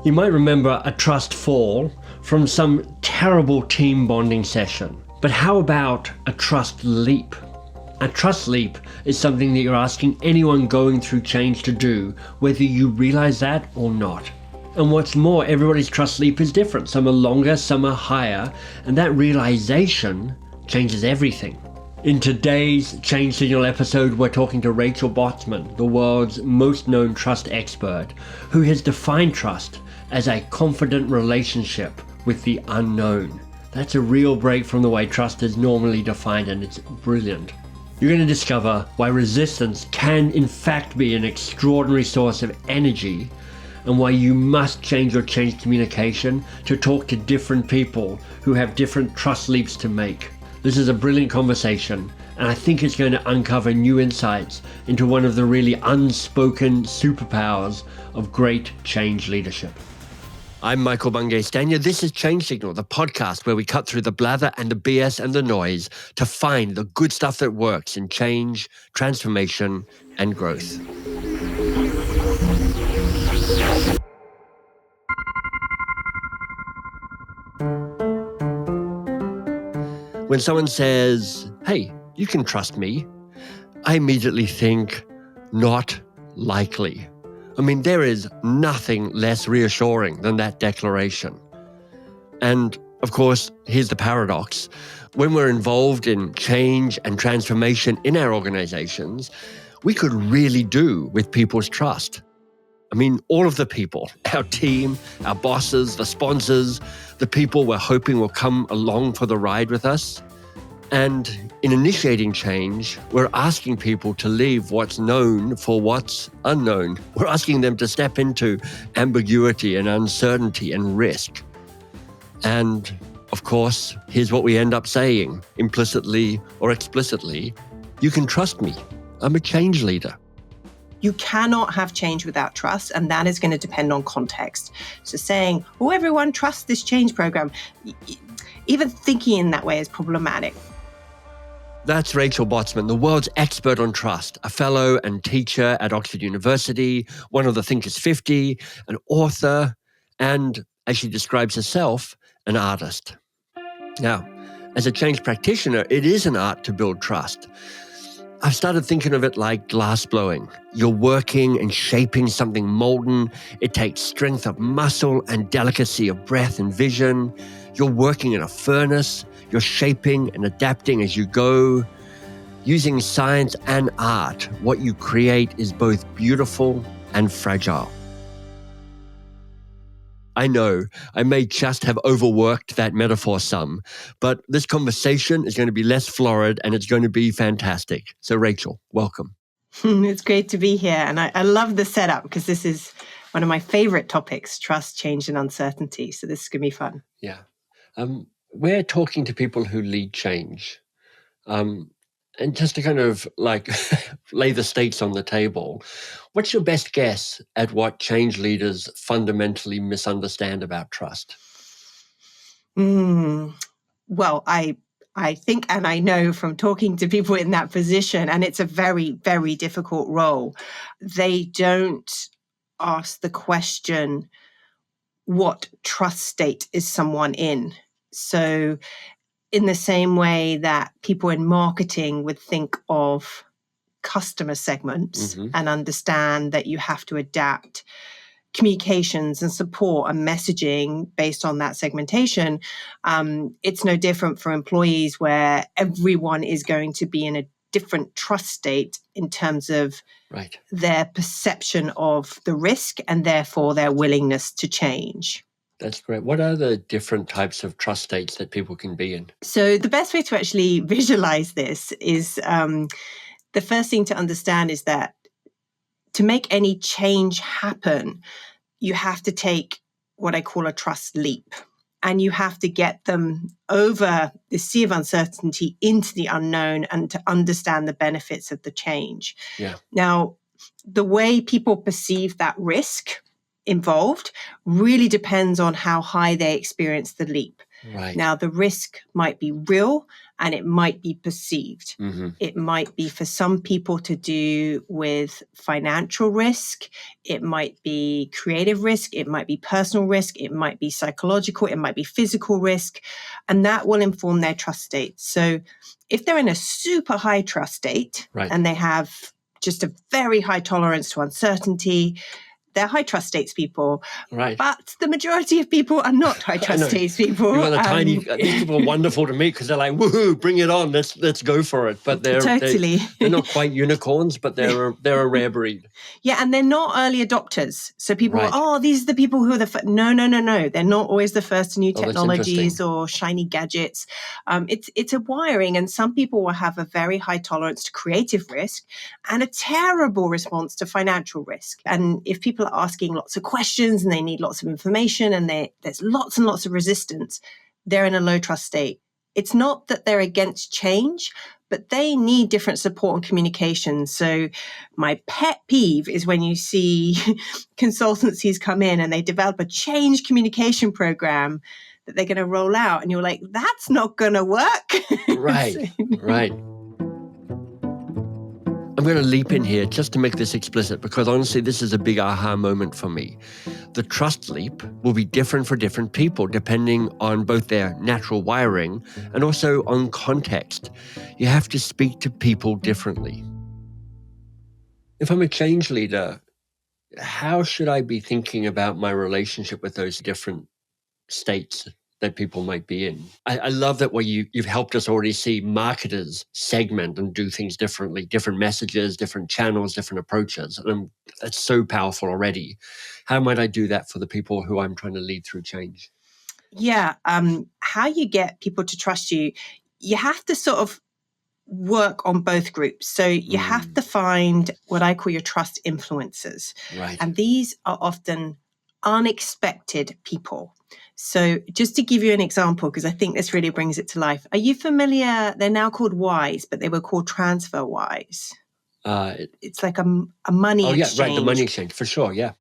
You might remember a trust fall from some terrible team bonding session. But how about a trust leap? A trust leap is something that you're asking anyone going through change to do, whether you realize that or not. And what's more, everybody's trust leap is different. Some are longer, some are higher, and that realization changes everything. In today's Change Signal episode, we're talking to Rachel Botsman, the world's most known trust expert, who has defined trust as a confident relationship with the unknown. That's a real break from the way trust is normally defined, and it's brilliant. You're going to discover why resistance can in fact be an extraordinary source of energy, and why you must change or change communication to talk to different people who have different trust leaps to make. This is a brilliant conversation, and I think it's going to uncover new insights into one of the really unspoken superpowers of great change leadership. I'm Michael Bungay Stanier. This is Change Signal, the podcast where we cut through the blather and the BS and the noise to find the good stuff that works in change, transformation, and growth. When someone says, "Hey, you can trust me," I immediately think, not likely. I mean, there is nothing less reassuring than that declaration. And of course, here's the paradox. When we're involved in change and transformation in our organizations, we could really do with people's trust. I mean, all of the people, our team, our bosses, the sponsors, the people we're hoping will come along for the ride with us. And in initiating change, we're asking people to leave what's known for what's unknown. We're asking them to step into ambiguity and uncertainty and risk. And of course, here's what we end up saying, implicitly or explicitly: you can trust me. I'm a change leader. You cannot have change without trust, and that is going to depend on context. So saying, "Oh, everyone trusts this change program," even thinking in that way is problematic. That's Rachel Botsman, the world's expert on trust, a fellow and teacher at Oxford University, one of the Thinkers 50, an author, and, as she describes herself, an artist. Now, as a change practitioner, it is an art to build trust. I've started thinking of it like glass blowing. You're working and shaping something molten. It takes strength of muscle and delicacy of breath and vision. You're working in a furnace. You're shaping and adapting as you go. Using science and art, what you create is both beautiful and fragile. I know I may just have overworked that metaphor some, but this conversation is going to be less florid and it's going to be fantastic. So Rachel, welcome. It's great to be here. And I love the setup because this is one of my favorite topics, trust, change, and uncertainty. So this is going to be fun. Yeah. We're talking to people who lead change. And just to kind of like lay the stakes on the table, what's your best guess at what change leaders fundamentally misunderstand about trust? Well, I think, and I know from talking to people in that position, and it's a very, very difficult role, they don't ask the question, what trust state is someone in? So in the same way that people in marketing would think of customer segments and understand that you have to adapt communications and support and messaging based on that segmentation, it's no different for employees where everyone is going to be in a different trust state in terms of their perception of the risk and therefore their willingness to change. That's great. What are the different types of trust states that people can be in? So the best way to actually visualize this is the first thing to understand is that to make any change happen, you have to take what I call a trust leap. And you have to get them over the sea of uncertainty into the unknown and to understand the benefits of the change. Yeah. Now, the way people perceive that risk involved really depends on how high they experience the leap. Right. Now, the risk might be real and it might be perceived. It might be for some people to do with financial risk. It might be creative risk. It might be personal risk. It might be psychological. It might be physical risk. And that will inform their trust state. So if they're in a super high trust state and they have just a very high tolerance to uncertainty, they're high trust states people. Right. But the majority of people are not high trust states people. These people are wonderful to me because they're like, woohoo, bring it on. Let's go for it. But they're not quite unicorns, but they're a rare breed. Yeah, and they're not early adopters. So people are, these are the people who are the first. No. They're not always the first to new technologies or shiny gadgets. It's a wiring, and some people will have a very high tolerance to creative risk and a terrible response to financial risk. And if people are asking lots of questions and they need lots of information and there's lots and lots of resistance, they're in a low trust state. It's not that they're against change, but they need different support and communication. So my pet peeve is when you see consultancies come in and they develop a change communication program that they're going to roll out. And you're like, that's not going to work. Right. I'm going to leap in here just to make this explicit because honestly, this is a big aha moment for me. The trust leap will be different for different people depending on both their natural wiring and also on context. You have to speak to people differently. If I'm a change leader, how should I be thinking about my relationship with those different states that people might be in? I love that where you've helped us already see marketers segment and do things differently, different messages, different channels, different approaches. And that's so powerful already. How might I do that for the people who I'm trying to lead through change? Yeah. How you get people to trust you, you have to sort of work on both groups. So you have to find what I call your trust influencers. Right. And these are often unexpected people. So just to give you an example, because I think this really brings it to life. Are you familiar? They're now called wires, but they were called transfer wires. It's like a money exchange. Right, the money exchange, for sure, yeah.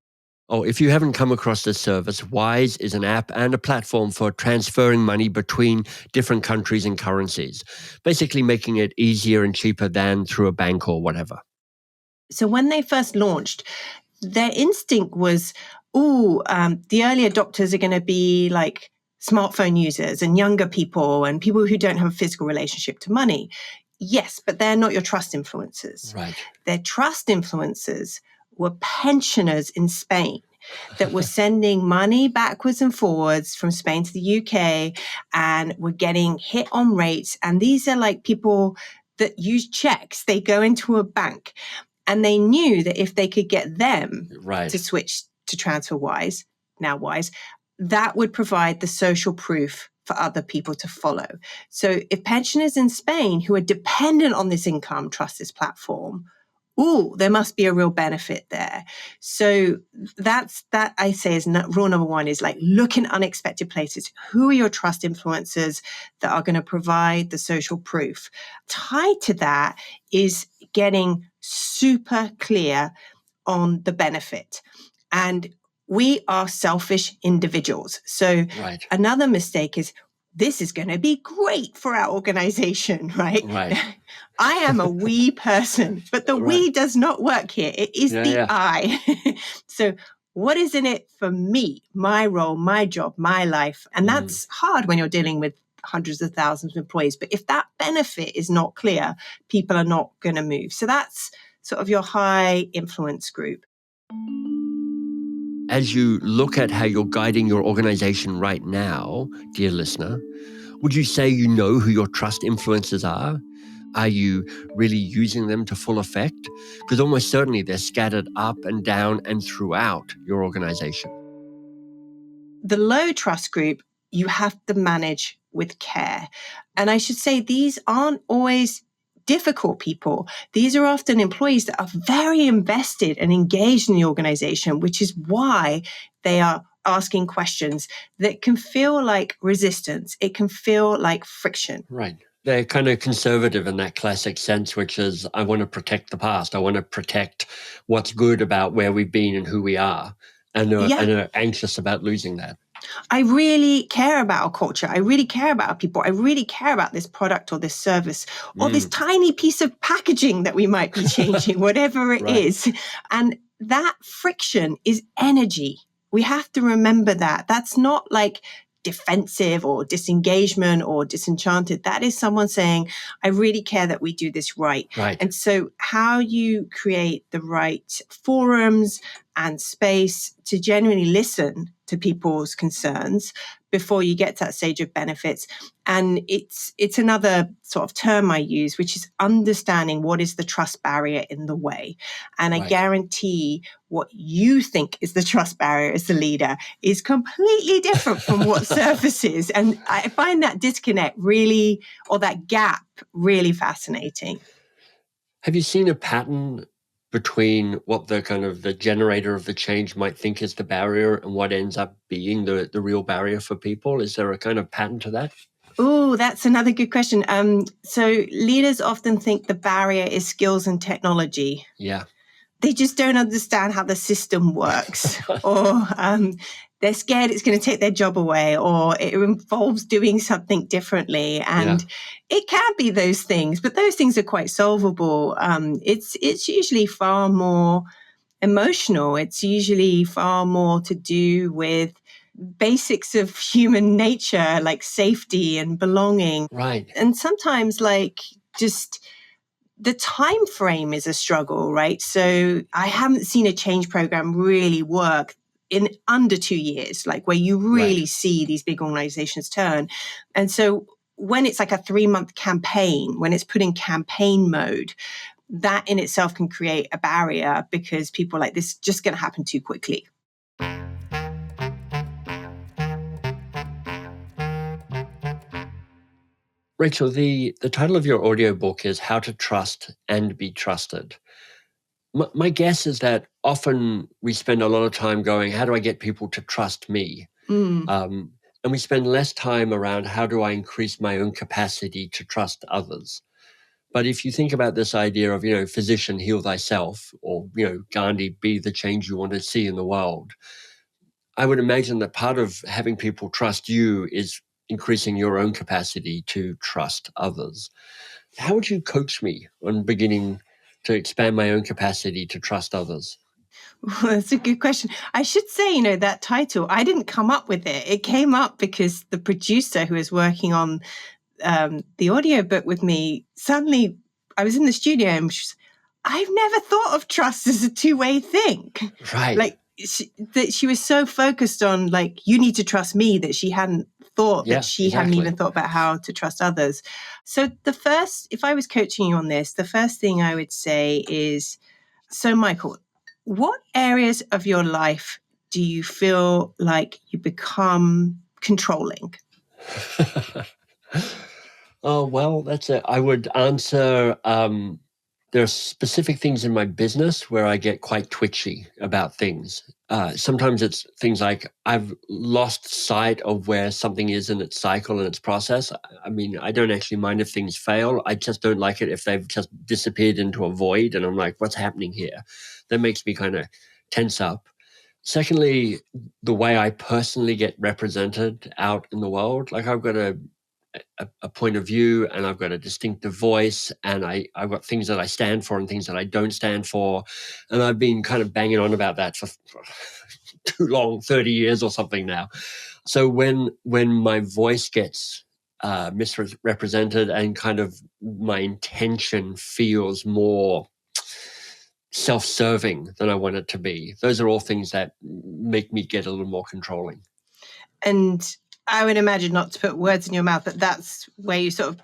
Oh, if you haven't come across this service, Wise is an app and a platform for transferring money between different countries and currencies, basically making it easier and cheaper than through a bank or whatever. So when they first launched, their instinct was, the early adopters are going to be like smartphone users and younger people and people who don't have a physical relationship to money. Yes, but they're not your trust influencers. Right. Their trust influencers were pensioners in Spain that were sending money backwards and forwards from Spain to the UK and were getting hit on rates. And these are like people that use checks. They go into a bank and they knew that if they could get them to switch to TransferWise, now Wise, that would provide the social proof for other people to follow. So if pensioners in Spain who are dependent on this income trust this platform, there must be a real benefit there. So that I say is rule number one is like look in unexpected places. Who are your trust influencers that are going to provide the social proof? Tied to that is getting super clear on the benefit. And we are selfish individuals. So another mistake is this is going to be great for our organization, right? I am a we person, but the we does not work here. It is I. So what is in it for me, my role, my job, my life? And that's hard when you're dealing with hundreds of thousands of employees. But if that benefit is not clear, people are not going to move. So that's sort of your high influence group. As you look at how you're guiding your organization right now, dear listener, would you say you know who your trust influencers are? Are you really using them to full effect? Because almost certainly they're scattered up and down and throughout your organization. The low trust group, you have to manage with care. And I should say these aren't always difficult people. These are often employees that are very invested and engaged in the organization, which is why they are asking questions that can feel like resistance. It can feel like friction. Right. They're kind of conservative in that classic sense, which is, I want to protect the past. I want to protect what's good about where we've been and who we are. And are anxious about losing that. I really care about our culture. I really care about our people. I really care about this product or this service or this tiny piece of packaging that we might be changing, whatever it is. And that friction is energy. We have to remember that. That's not like defensive or disengagement or disenchanted. That is someone saying, I really care that we do this right. And so how you create the right forums and space to genuinely listen to people's concerns before you get to that stage of benefits. And it's another sort of term I use, which is understanding what is the trust barrier in the way. And I guarantee what you think is the trust barrier as the leader is completely different from what surfaces. And I find that disconnect really, or that gap really fascinating. Have you seen a pattern between what the kind of the generator of the change might think is the barrier and what ends up being the real barrier for people? Is there a kind of pattern to that? Oh, that's another good question. So leaders often think the barrier is skills and technology. Yeah. They just don't understand how the system works, or they're scared it's going to take their job away, or it involves doing something differently. And it can be those things, but those things are quite solvable. It's usually far more emotional. It's usually far more to do with basics of human nature, like safety and belonging. Right. And sometimes like just the time frame is a struggle, right? So I haven't seen a change program really work in under 2 years, like where you really see these big organizations turn. And so when it's like a 3-month campaign, when it's put in campaign mode, that in itself can create a barrier because people are like, this is just going to happen too quickly. Rachel, the title of your audiobook is How to Trust and Be Trusted. My guess is that often we spend a lot of time going, how do I get people to trust me? And we spend less time around how do I increase my own capacity to trust others. But if you think about this idea of, physician, heal thyself, or, Gandhi, be the change you want to see in the world, I would imagine that part of having people trust you is increasing your own capacity to trust others. How would you coach me on beginning to expand my own capacity to trust others? Well, that's a good question. I should say, that title, I didn't come up with it. It came up because the producer who was working on the audiobook with me, suddenly I was in the studio and I've never thought of trust as a two-way thing. Right. Like she was so focused on like, you need to trust me, that she hadn't thought that she hadn't even thought about how to trust others. So if I was coaching you on this, the first thing I would say is, so Michael, what areas of your life do you feel like you become controlling? Oh, well, that's it. I would answer, there are specific things in my business where I get quite twitchy about things. Sometimes it's things like I've lost sight of where something is in its cycle and its process. I mean, I don't actually mind if things fail. I just don't like it if they've just disappeared into a void and I'm like, what's happening here? That makes me kind of tense up. Secondly, the way I personally get represented out in the world, like I've got a point of view and I've got a distinctive voice and I've got things that I stand for and things that I don't stand for. And I've been kind of banging on about that for too long, 30 years or something now. So when my voice gets misrepresented and kind of my intention feels more self-serving than I want it to be, those are all things that make me get a little more controlling. And I would imagine, not to put words in your mouth, but that's where you sort of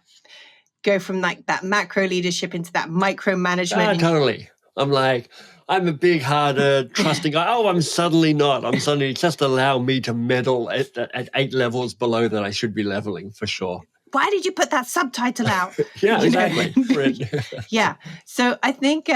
go from like that macro leadership into that micromanagement. Totally. I'm like, I'm a big-hearted, trusting guy. Oh, I'm suddenly not. I'm suddenly, just allow me to meddle at 8 levels below that I should be leveling, for sure. Why did you put that subtitle out? Yeah, exactly. Yeah. So I think,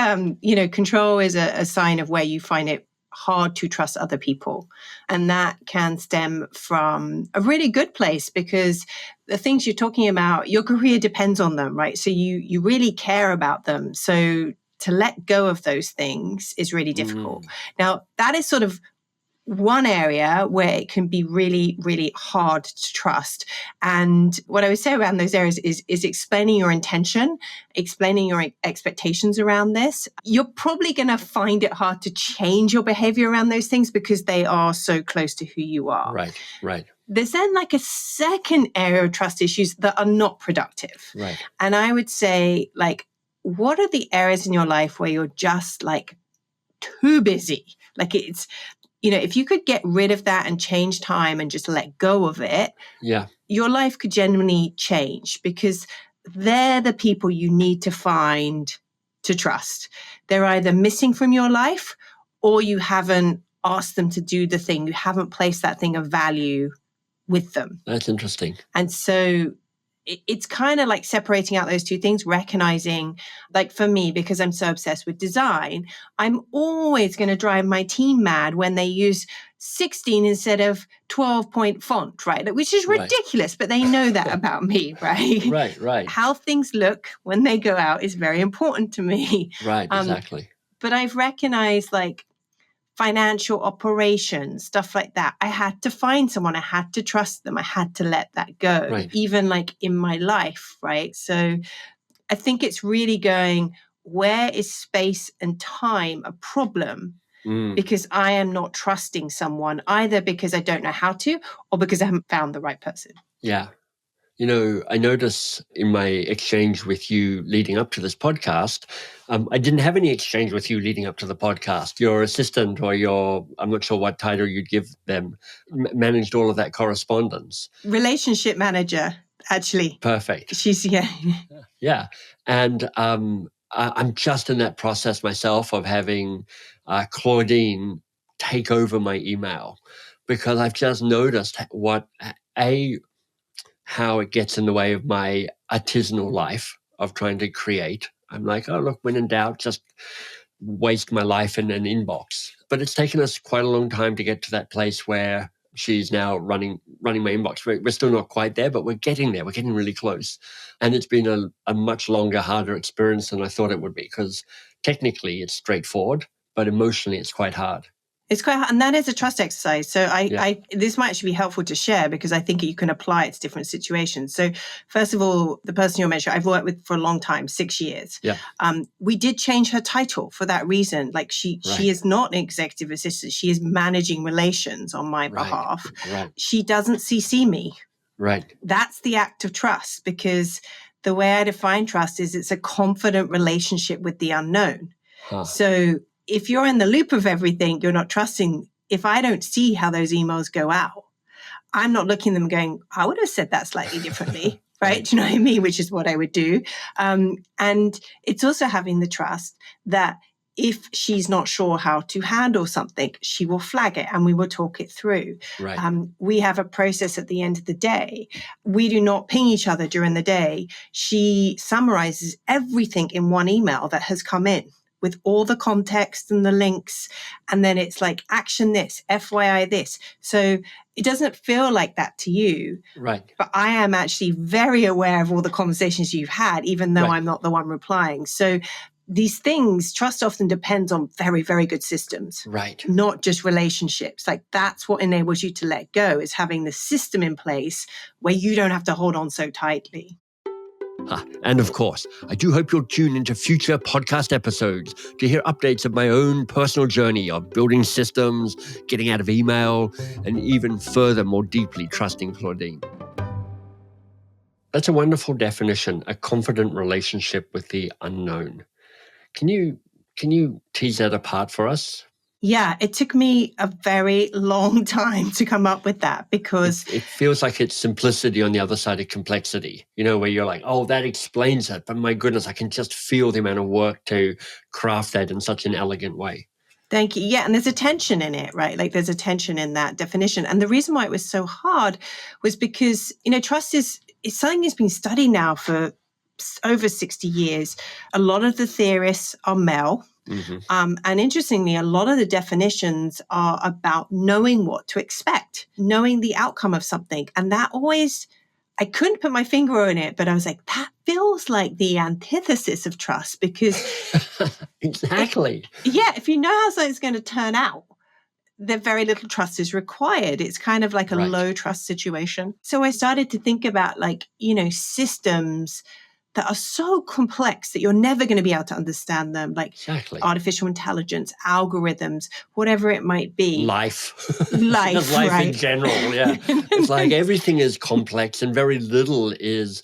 control is a sign of where you find it hard to trust other people. And that can stem from a really good place, because the things you're talking about, your career depends on them, right? So you really care about them. So to let go of those things is really difficult. Now, that is sort of one area where it can be really, really hard to trust. And what I would say around those areas is explaining your intention, explaining your expectations around this. You're probably going to find it hard to change your behavior around those things because they are so close to who you are. Right. There's then like a second area of trust issues that are not productive. Right. And I would say, like, what are the areas in your life where you're just like too busy? Like it's, if you could get rid of that and change time and just let go of it, your life could genuinely change, because they're the people you need to find to trust. They're either missing from your life, or you haven't asked them to do the thing. You haven't placed that thing of value with them. That's interesting. And so it's kind of like separating out those two things, recognizing, like for me, because I'm so obsessed with design, I'm always going to drive my team mad when they use 16 instead of 12-point font, right? Which is ridiculous, but they know that about me, right? Right. How things look when they go out is very important to me. Right, exactly. But I've recognized, like, financial operations, stuff like that. I had to find someone. I had to trust them. I had to let that go, even like in my life, right? So I think it's really going, where is space and time a problem? Because I am not trusting someone, either because I don't know how to, or because I haven't found the right person. Yeah. I notice in my exchange with you leading up to this podcast, I didn't have any exchange with you leading up to the podcast. Your assistant or I'm not sure what title you'd give them, managed all of that correspondence. Relationship manager, actually. Perfect. She's, Yeah. And I'm just in that process myself of having Claudine take over my email, because I've just noticed how it gets in the way of my artisanal life of trying to create. I'm like, oh, look, when in doubt, just waste my life in an inbox. But it's taken us quite a long time to get to that place where she's now running my inbox. We're still not quite there, but we're getting there. We're getting really close. And it's been a much longer, harder experience than I thought it would be, because technically it's straightforward, but emotionally it's quite hard. It's quite hard, and that is a trust exercise. So this might actually be helpful to share, because I think you can apply it to different situations. So first of all, the person you're mentioning, I've worked with for a long time, 6 years. Yeah. We did change her title for that reason. Like she is not an executive assistant. She is managing relations on my behalf. Right. She doesn't CC me. Right. That's the act of trust, because the way I define trust is it's a confident relationship with the unknown. So if you're in the loop of everything, you're not trusting. If I don't see how those emails go out, I'm not looking at them going, I would have said that slightly differently, right? Do you know what I mean? Which is what I would do. And it's also having the trust that if she's not sure how to handle something, she will flag it and we will talk it through. Right. We have a process at the end of the day. We do not ping each other during the day. She summarizes everything in one email that has come in, with all the context and the links. And then it's like, action this, FYI this. So it doesn't feel like that to you. Right. But I am actually very aware of all the conversations you've had, even though I'm not the one replying. So these things, trust often depends on very, very good systems. Right. Not just relationships. Like that's what enables you to let go, is having the system in place where you don't have to hold on so tightly. And of course, I do hope you'll tune into future podcast episodes to hear updates of my own personal journey of building systems, getting out of email, and even further, more deeply trusting Claudine. That's a wonderful definition, a confident relationship with the unknown. Can you tease that apart for us? Yeah, it took me a very long time to come up with that, because it feels like it's simplicity on the other side of complexity, where you're like, oh, that explains it. But my goodness, I can just feel the amount of work to craft that in such an elegant way. Thank you. Yeah, and there's a tension in it, right? Like there's a tension in that definition. And the reason why it was so hard was because, trust is something that's been studied now for over 60 years. A lot of the theorists are male. Mm-hmm. And interestingly, a lot of the definitions are about knowing what to expect, knowing the outcome of something. And that always, I couldn't put my finger on it, but I was like, that feels like the antithesis of trust, because exactly. if you know how something's going to turn out, very little trust is required. It's kind of like a Right. low trust situation. So I started to think about systems that are so complex that you're never going to be able to understand them, like Exactly. artificial intelligence, algorithms, whatever it might be. Life. Life, Just life right. in general, yeah. It's like everything is complex and very little is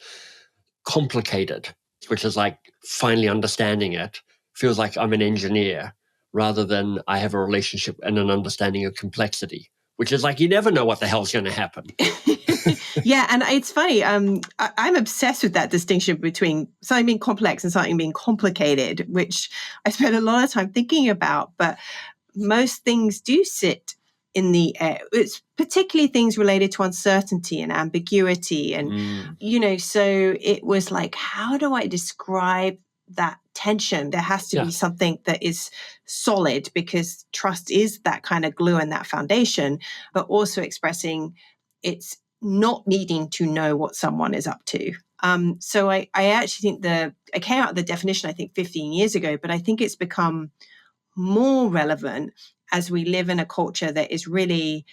complicated, which is like finally understanding it. Feels like I'm an engineer rather than I have a relationship and an understanding of complexity, which is like you never know what the hell's going to happen. Yeah, and it's funny. I'm obsessed with that distinction between something being complex and something being complicated, which I spend a lot of time thinking about. But most things do sit in the air. It's particularly things related to uncertainty and ambiguity. And, so it was like, how do I describe that tension? There has to be something that is solid, because trust is that kind of glue and that foundation, but also expressing it's not needing to know what someone is up to. So I actually think I came out of the definition, I think 15 years ago, but I think it's become more relevant as we live in a culture that is really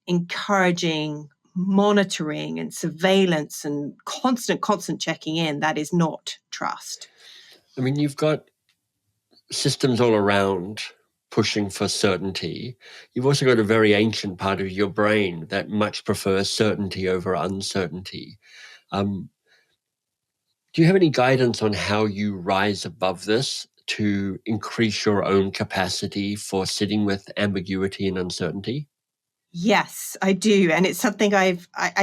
encouraging monitoring and surveillance and constant checking in. That is not trust. I mean, you've got systems all around pushing for certainty. You've also got a very ancient part of your brain that much prefers certainty over uncertainty. Do you have any guidance on how you rise above this to increase your own capacity for sitting with ambiguity and uncertainty? Yes, I do. And it's something I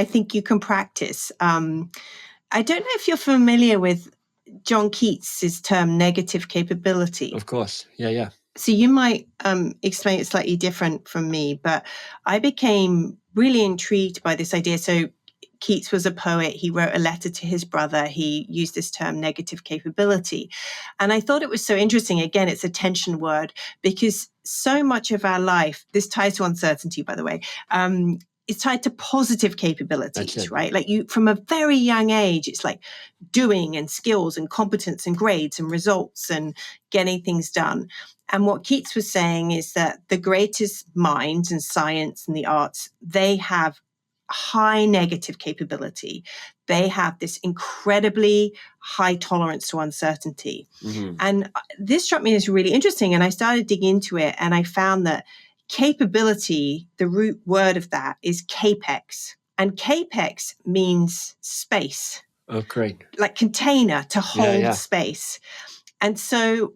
think you can practice. I don't know if you're familiar with John Keats's term negative capability. Of course. Yeah. So you might explain it slightly different from me, but I became really intrigued by this idea. So Keats was a poet. He wrote a letter to his brother. He used this term negative capability. And I thought it was so interesting. Again, it's a tension word, because so much of our life, this ties to uncertainty, by the way, it's tied to positive capabilities, right? Like from a very young age, it's like doing and skills and competence and grades and results and getting things done. And what Keats was saying is that the greatest minds in science and the arts, they have high negative capability. They have this incredibly high tolerance to uncertainty. Mm-hmm. And this struck me as really interesting. And I started digging into it, and I found that capability, the root word of that is capex. And capex means space. Oh, great. Like container, to hold space. And so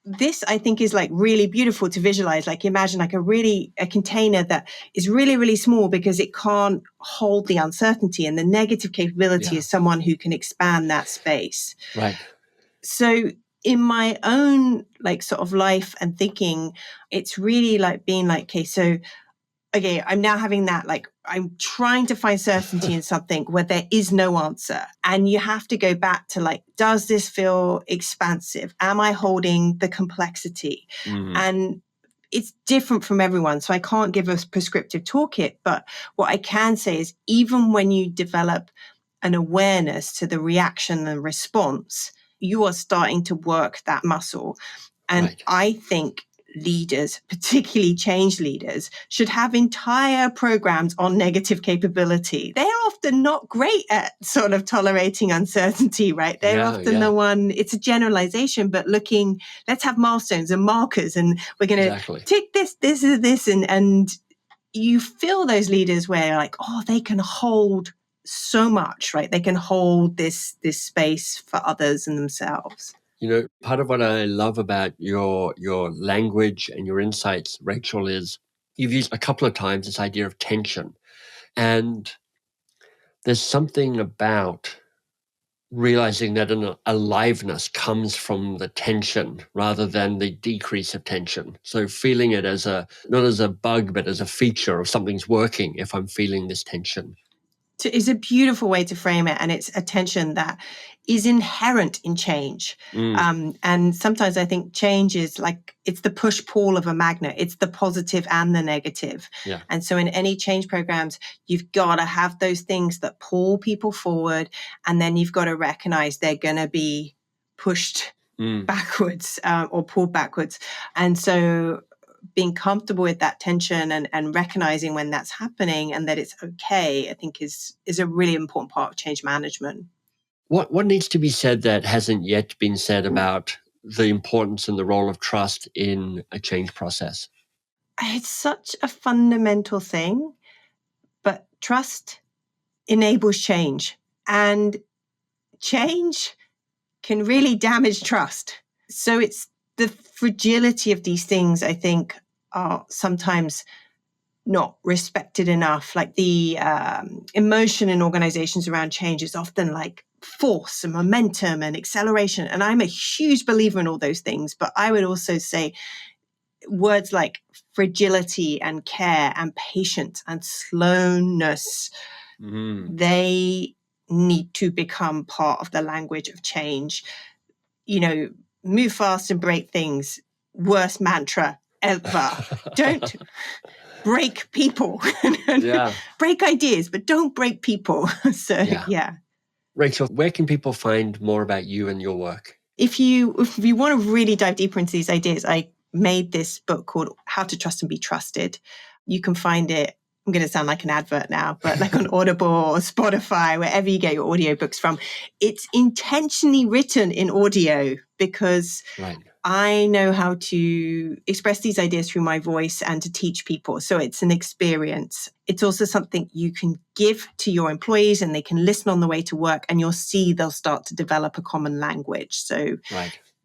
this, I think, is like really beautiful to visualize. Like imagine like a container that is really, really small because it can't hold the uncertainty, and the negative capability is someone who can expand that space. Right. So in my own like sort of life and thinking, it's really like being like, okay, I'm now having that, like, I'm trying to find certainty in something where there is no answer. And you have to go back to like, does this feel expansive? Am I holding the complexity? Mm-hmm. And it's different from everyone. So I can't give a prescriptive toolkit, but what I can say is even when you develop an awareness to the reaction and response, you are starting to work that muscle. And I think leaders, particularly change leaders, should have entire programs on negative capability. They're often not great at sort of tolerating uncertainty, right? They're often the one, it's a generalization, but let's have milestones and markers, and we're going to tick this, and you feel those leaders where like, oh, they can hold so much, right? They can hold this space for others and themselves. You know, part of what I love about your language and your insights, Rachel, is you've used a couple of times this idea of tension. And there's something about realizing that an aliveness comes from the tension rather than the decrease of tension. So feeling it as not as a bug, but as a feature of something's working if I'm feeling this tension. It's a beautiful way to frame it. And it's a tension that is inherent in change. And sometimes I think change is like, it's the push-pull of a magnet. It's the positive and the negative. Yeah. And so in any change programs, you've got to have those things that pull people forward. And then you've got to recognize they're going to be pushed backwards or pulled backwards. And so being comfortable with that tension and recognizing when that's happening and that it's okay, I think is a really important part of change management. What needs to be said that hasn't yet been said about the importance and the role of trust in a change process? It's such a fundamental thing, but trust enables change, and change can really damage trust. So it's the fragility of these things, I think, are sometimes not respected enough. Like the emotion in organizations around change is often like force and momentum and acceleration. And I'm a huge believer in all those things. But I would also say words like fragility and care and patience and slowness, they need to become part of the language of change. Move fast and break things. Worst mantra ever. Don't break people. Break ideas, but don't break people. Yeah. Rachel, where can people find more about you and your work? If you want to really dive deeper into these ideas, I made this book called How to Trust and Be Trusted. You can find it, I'm going to sound like an advert now, but like on Audible or Spotify, wherever you get your audiobooks from. It's intentionally written in audio because I know how to express these ideas through my voice and to teach people. So it's an experience. It's also something you can give to your employees and they can listen on the way to work, and you'll see they'll start to develop a common language. So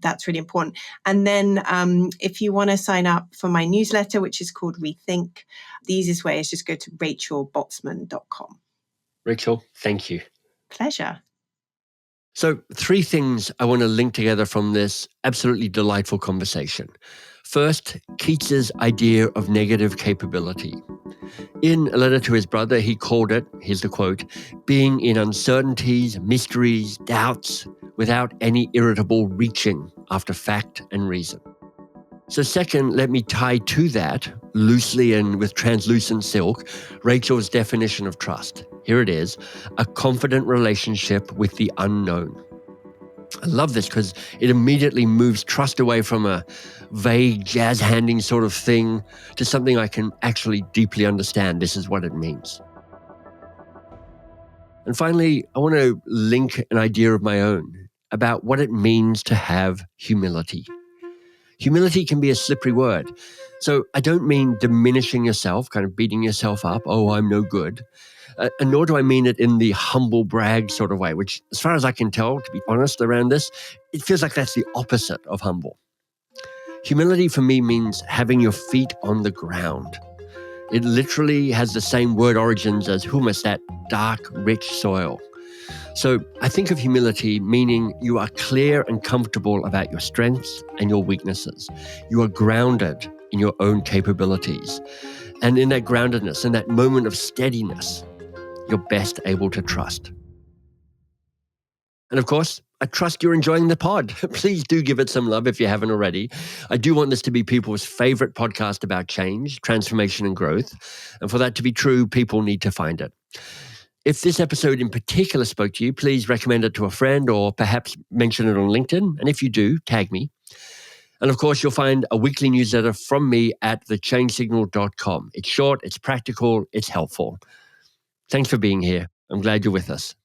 that's really important. And then if you want to sign up for my newsletter, which is called Rethink, the easiest way is just go to rachelbotsman.com. Rachel, thank you. Pleasure. So 3 things I want to link together from this absolutely delightful conversation. First, Keats's idea of negative capability. In a letter to his brother, he called it, here's the quote, being in uncertainties, mysteries, doubts, without any irritable reaching after fact and reason. So second, let me tie to that, loosely and with translucent silk, Rachel's definition of trust. Here it is, a confident relationship with the unknown. I love this because it immediately moves trust away from a vague jazz-handing sort of thing to something I can actually deeply understand. This is what it means. And finally, I want to link an idea of my own about what it means to have humility. Humility can be a slippery word. So I don't mean diminishing yourself, kind of beating yourself up, oh, I'm no good. And nor do I mean it in the humble brag sort of way, which, as far as I can tell, to be honest around this, it feels like that's the opposite of humble. Humility for me means having your feet on the ground. It literally has the same word origins as humus, that dark, rich soil. So I think of humility meaning you are clear and comfortable about your strengths and your weaknesses. You are grounded in your own capabilities. And in that groundedness, in that moment of steadiness, you're best able to trust. And of course, I trust you're enjoying the pod. Please do give it some love if you haven't already. I do want this to be people's favorite podcast about change, transformation, and growth. And for that to be true, people need to find it. If this episode in particular spoke to you, please recommend it to a friend or perhaps mention it on LinkedIn. And if you do, tag me. And of course, you'll find a weekly newsletter from me at thechangesignal.com. It's short, it's practical, it's helpful. Thanks for being here. I'm glad you're with us.